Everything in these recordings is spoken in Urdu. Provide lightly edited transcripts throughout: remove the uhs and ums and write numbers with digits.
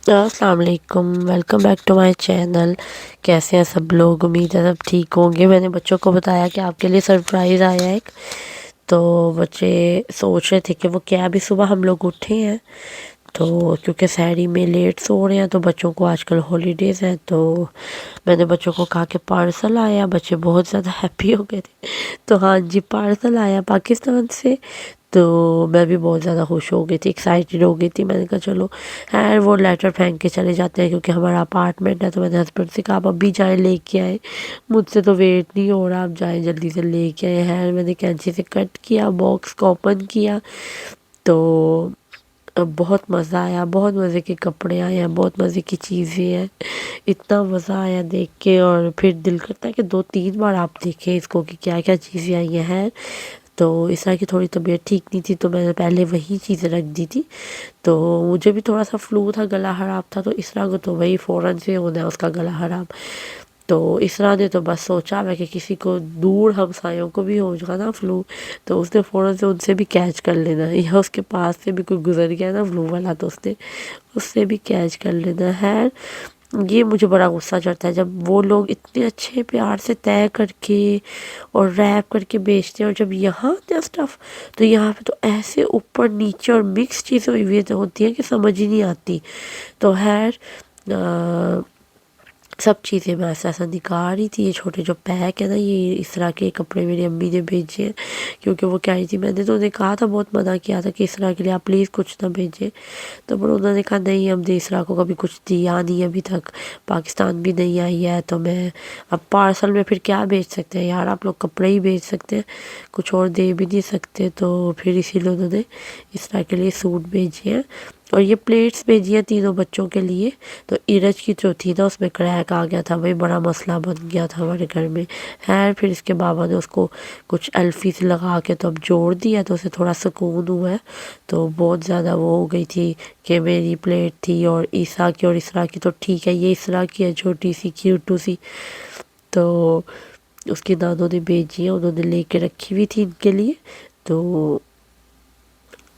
السلام علیکم، welcome back to my channel. کیسے ہیں سب لوگ؟ امید ہے سب ٹھیک ہوں گے۔ میں نے بچوں کو بتایا کہ آپ کے لیے سرپرائز آیا ہے ایک، تو بچے سوچ رہے تھے کہ وہ کیا، ابھی صبح ہم لوگ اٹھے ہیں تو کیونکہ سحری میں لیٹ سو رہے ہیں، تو بچوں کو آج کل ہالیڈیز ہیں، تو میں نے بچوں کو کہا کہ پارسل آیا۔ بچے بہت زیادہ ہیپی ہو گئے تھے، تو ہاں جی پارسل آیا پاکستان سے۔ تو میں بھی بہت زیادہ خوش ہو گئی تھی، ایکسائٹیڈ ہو گئی تھی۔ میں نے کہا چلو خیر وہ لیٹر پھینک کے چلے جاتے ہیں کیونکہ ہمارا اپارٹمنٹ ہے، تو میں نے ہسبینڈ سے کہا آپ ابھی جائیں لے کے آئے، مجھ سے تو ویٹ نہیں ہو رہا، آپ جائیں جلدی سے لے کے آئے۔ خیر میں نے کینچی سے کٹ کیا، باکس کو اوپن کیا، تو بہت مزہ آیا، بہت مزے کے کپڑے آئے ہیں، بہت مزے کی چیزیں ہیں۔ اتنا مزہ آیا دیکھ کے، اور پھر دل کرتا ہے کہ 2-3 بار آپ دیکھیں اس کو کہ کیا کیا چیزیں آئی ہیں۔ تو اس طرح کی تھوڑی طبیعت ٹھیک نہیں تھی، تو میں نے پہلے وہی چیزیں رکھ دی تھی، تو مجھے بھی تھوڑا سا فلو تھا، گلا خراب تھا، تو اسرا کو تو وہی فوراً سے ہونا ہے اس کا گلا خراب۔ تو اسرا نے تو بس سوچا میں کہ کسی کو دور ہمسایوں کو بھی ہو جائے نا فلو، تو اس نے فوراً سے ان سے بھی کیچ کر لینا، یا اس کے پاس سے بھی کوئی گزر گیا نا فلو والا، تو اس نے اس سے بھی کیچ کر لینا ہے۔ یہ مجھے بڑا غصہ چڑھتا ہے جب وہ لوگ اتنے اچھے پیار سے طے کر کے اور ریپ کر کے بیچتے ہیں، اور جب یہاں آتے ہیں اسٹف، تو یہاں پہ تو ایسے اوپر نیچے اور مکس چیزیں ہوئی ہوتی ہیں کہ سمجھ ہی نہیں آتی۔ تو خیر سب چیزیں میں ایسا ایسا نکال رہی تھی۔ یہ چھوٹے جو پیک ہے نا، یہ اس طرح کے کپڑے میری امی نے بھیجے ہیں، کیونکہ وہ کہہ رہی تھی، میں نے تو انہیں کہا تھا، بہت منع کیا تھا کہ اس طرح کے لیے آپ پلیز کچھ نہ بھیجیں، تو پر انہوں نے کہا نہیں، ہم نے اس طرح کو کبھی کچھ دیا نہیں ابھی تک، پاکستان بھی نہیں آئی ہے، تو میں اب پارسل میں پھر کیا بھیج سکتے ہیں یار، آپ لوگ کپڑے ہی بھیج سکتے ہیں، کچھ اور دے بھی نہیں سکتے۔ تو پھر اسی لیے انہوں نے اس طرح کے لیے سوٹ بھیجے ہیں، اور یہ پلیٹس بھیجی ہیں تینوں بچوں کے لیے۔ تو ایرج کی جو تھی نا، اس میں کریک آ گیا تھا، وہی بڑا مسئلہ بن گیا تھا ہمارے گھر میں۔ خیر پھر اس کے بابا نے اس کو کچھ الفی سے لگا کے تو اب جوڑ دیا، تو اسے تھوڑا سکون ہوا ہے۔ تو بہت زیادہ وہ ہو گئی تھی کہ میری پلیٹ تھی اور عیسیٰ کی اور اسرا کی، تو ٹھیک ہے یہ اسرا کی ہے چھوٹی سی کیوٹو سی، تو اس کی دادوں نے بھیجی ہے، انہوں نے لے کے رکھی ہوئی تھی ان کے لیے۔ تو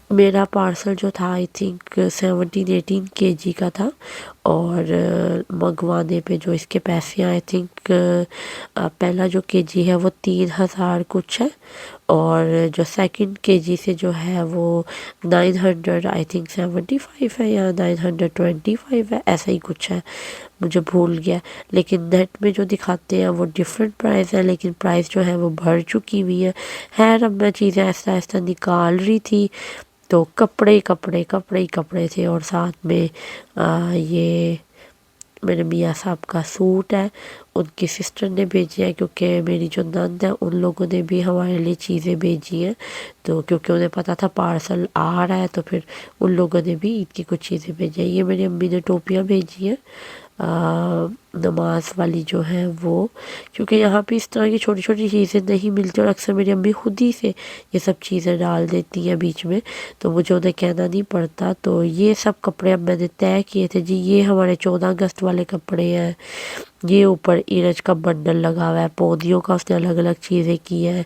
میرا پارسل جو تھا آئی تھنک 17-18 kg کا تھا، اور منگوانے پہ جو اس کے پیسے آئی تھنک پہلا جو kg ہے وہ 3000 کچھ ہے، اور جو سیکنڈ kg سے جو ہے وہ 900 آئی تھنک 75 ہے یا 925 ہے، ایسا ہی کچھ ہے، مجھے بھول گیا۔ لیکن نیٹ میں جو دکھاتے ہیں وہ ڈیفرنٹ پرائز ہے، لیکن پرائز جو ہے وہ بڑھ چکی ہوئی ہے۔ خیر اب میں چیزیں ایسا ایسا نکال رہی تھی، تو کپڑے کپڑے کپڑے ہی کپڑے تھے، اور ساتھ میں یہ میرے میاں صاحب کا سوٹ ہے، ان کی سسٹر نے بھیجی ہے، کیونکہ میری جو نند ہے ان لوگوں نے بھی ہمارے لیے چیزیں بھیجی ہیں، تو کیونکہ انہیں پتا تھا پارسل آ رہا ہے، تو پھر ان لوگوں نے بھی عید کی کچھ چیزیں بھیجی ہیں۔ یہ میری امی نے ٹوپیاں بھیجی ہیں نماز والی جو ہیں وہ، کیونکہ یہاں پہ اس طرح کی چھوٹی چھوٹی چیزیں نہیں ملتی، اور اکثر میری امی خود ہی سے یہ سب چیزیں ڈال دیتی ہیں بیچ میں، تو مجھے انہیں کہنا نہیں پڑتا۔ تو یہ سب کپڑے اب میں نے طے کیے تھے جی، یہ ہمارے 14 اگست والے کپڑے ہیں، یہ اوپر ایرج کا بنڈل لگا ہوا ہے، پودیوں کا اس نے الگ الگ چیزیں کی ہیں،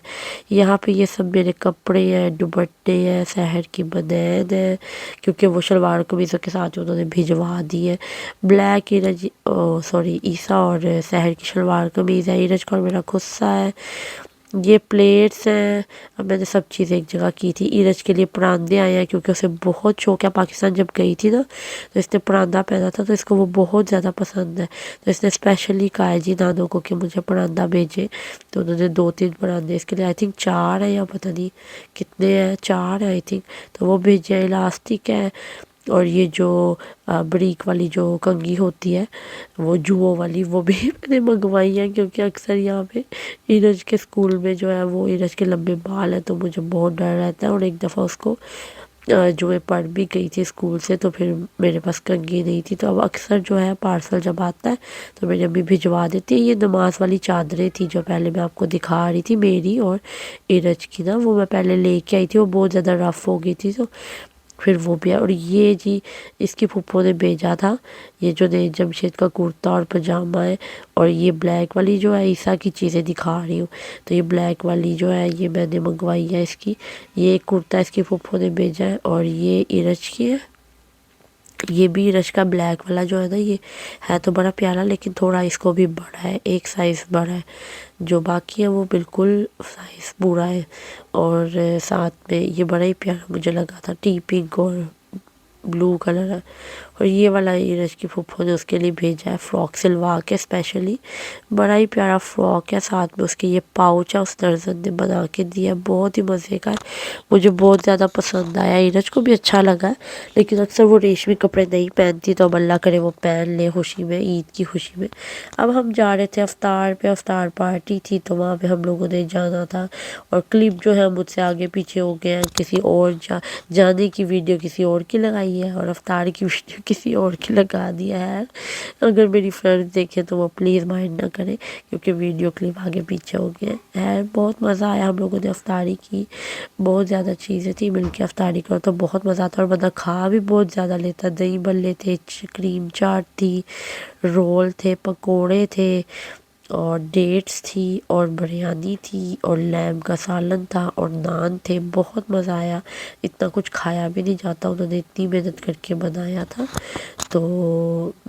یہاں پہ یہ سب میرے کپڑے ہیں، دوپٹے ہیں، سحر کی بنین ہے، کیونکہ وہ شلوار قمیضوں کے ساتھ انہوں نے بھجوا دی ہے۔ بلیک ایرج عیسیٰ اور سحر کی شلوار قمیض ہے، ایرج کا اور میرا خود سا ہے۔ یہ پلیٹس ہیں، اب میں نے سب چیزیں ایک جگہ کی تھی۔ ایرج کے لیے پراندے آئے ہیں، کیونکہ اسے بہت شوق ہے، پاکستان جب گئی تھی نا تو اس نے پراندہ پہنا تھا، تو اس کو وہ بہت زیادہ پسند ہے، تو اس نے اسپیشلی کہا ہے جی نانوں کو کہ مجھے پراندہ بھیجے، تو انہوں نے 2-3 پراندے اس کے لیے، آئی تھنک 4 ہے یا پتہ نہیں کتنے ہیں، 4 ہے آئی تھنک، تو وہ بھیجے۔ الاسٹک ہے، اور یہ جو بریک والی جو کنگھی ہوتی ہے وہ جوؤں والی، وہ بھی میں نے منگوائی ہیں، کیونکہ اکثر یہاں پہ ایرج کے اسکول میں جو ہے وہ ایرج کے لمبے بال ہیں، تو مجھے بہت ڈر رہتا ہے، اور ایک دفعہ اس کو جوئیں پڑ بھی گئی تھی اسکول سے، تو پھر میرے پاس کنگھی نہیں تھی، تو اب اکثر جو ہے پارسل جب آتا ہے تو میری امی بھجوا دیتی ہے۔ یہ نماز والی چادریں تھی جو پہلے میں آپ کو دکھا رہی تھی، میری اور ایرج کی نا، وہ میں پہلے لے کے آئی تھی، وہ بہت زیادہ رف ہو گئی تھی، تو پھر وہ بھی۔ اور یہ جی اس کی پھپھو نے بھیجا تھا، یہ جو نئی جمشید کا کرتا اور پاجامہ ہے، اور یہ بلیک والی جو ہے عیسیٰ کی چیزیں دکھا رہی ہوں، تو یہ بلیک والی جو ہے یہ میں نے منگوائی ہے اس کی، یہ ایک کرتا اس کی پھپھو نے بھیجا ہے، اور یہ ایرج کی ہے، یہ بھی رش کا بلیک والا جو ہے نا، یہ ہے تو بڑا پیارا لیکن تھوڑا اس کو بھی بڑا ہے، ایک سائز بڑا ہے، جو باقی ہے وہ بالکل سائز پورا ہے۔ اور ساتھ میں یہ بڑا ہی پیارا مجھے لگا تھا، ٹی پنک اور بلو کلر ہے۔ اور یہ والا ایرج کی پھپھو نے اس کے لیے بھیجا ہے فراک سلوا کے اسپیشلی، بڑا ہی پیارا فراک ہے، ساتھ میں اس کے یہ پاؤچ ہے اس درزن نے بنا کے دیا، بہت ہی مزے کا ہے، مجھے بہت زیادہ پسند آیا، ایرج کو بھی اچھا لگا ہے، لیکن اکثر وہ ریشمی کپڑے نہیں پہنتی، تو اب اللہ کرے وہ پہن لے خوشی میں، عید کی خوشی میں۔ اب ہم جا رہے تھے افطار پہ، افطار پارٹی تھی تو وہاں پہ ہم لوگوں نے جانا تھا، اور کلپ جو ہے مجھ سے آگے پیچھے ہو گئے ہیں، کسی اور جانے کی ویڈیو کسی اور کی لگائی ہے اور افطار کی ویڈیو کسی اور کی لگا دیا ہے۔ اگر میری فرینڈ دیکھیں تو وہ پلیز مائنڈ نہ کریں، کیونکہ ویڈیو کلپ آگے پیچھے ہو گئے ہیں۔ بہت مزہ آیا، ہم لوگوں نے افطاری کی، بہت زیادہ چیزیں تھی، مل کے افطاری کرو تو بہت مزہ آتا، اور بندہ کھا بھی بہت زیادہ لیتا، دہی بھلے تھے، کریم چاٹ تھی، رول تھے، پکوڑے تھے، اور ڈیٹس تھی، اور بریانی تھی، اور لیمب کا سالن تھا، اور نان تھے، بہت مزہ آیا، اتنا کچھ کھایا بھی نہیں جاتا، انہوں نے اتنی محنت کر کے بنایا تھا، تو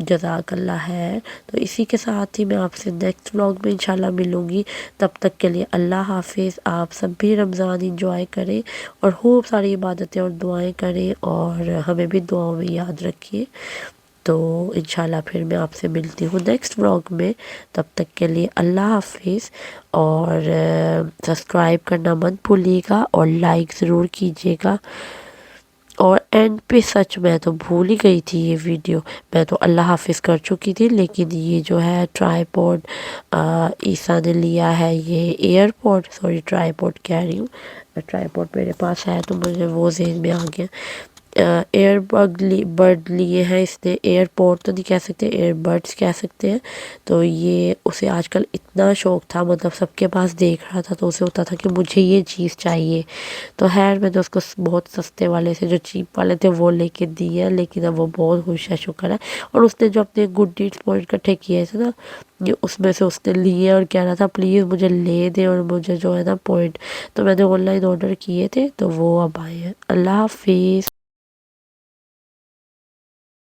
جزاک اللہ ہے۔ تو اسی کے ساتھ ہی میں آپ سے نیکسٹ ولاگ میں انشاءاللہ ملوں گی، تب تک کے لیے اللہ حافظ۔ آپ سب بھی رمضان انجوائے کریں اور خوب ساری عبادتیں اور دعائیں کریں، اور ہمیں بھی دعاؤں میں یاد رکھیے۔ تو انشاءاللہ پھر میں آپ سے ملتی ہوں نیکسٹ ولاگ میں، تب تک کے لیے اللہ حافظ، اور سبسکرائب کرنا مت بھولیے گا، اور لائک ضرور کیجیے گا۔ اور اینڈ پہ سچ میں تو بھول ہی گئی تھی، یہ ویڈیو میں تو اللہ حافظ کر چکی تھی، لیکن یہ جو ہے ٹرائی پوڈ عیسیٰ نے لیا ہے، یہ AirPod, sorry tripod کہہ رہی ہوں، ٹرائی پوڈ میرے پاس ہے تو مجھے وہ ذہن میں آ گیا، ایئر بڈ لیے ہیں اس نے، ایئر پوڈ تو نہیں کہہ سکتے، ایئر بڈس کہہ سکتے ہیں۔ تو یہ اسے آج کل اتنا شوق تھا، مطلب سب کے پاس دیکھ رہا تھا تو اسے ہوتا تھا کہ مجھے یہ چیز چاہیے، تو خیر میں نے اس کو بہت سستے والے سے، جو چیپ والے تھے وہ لے کے دیے ہیں، لیکن اب وہ بہت خوش ہے، شکر ہے۔ اور اس نے جو اپنے گڈ ڈیڈس پوائنٹ اکٹھے کیے تھے نا، یہ اس میں سے اس نے لیے اور کہہ رہا تھا پلیز مجھے لے دیں، اور مجھے جو ہے نا پوائنٹ، تو میں نے آن لائن آرڈر کیے تھے تو وہ اب آئے ہیں۔ اللہ حافظ۔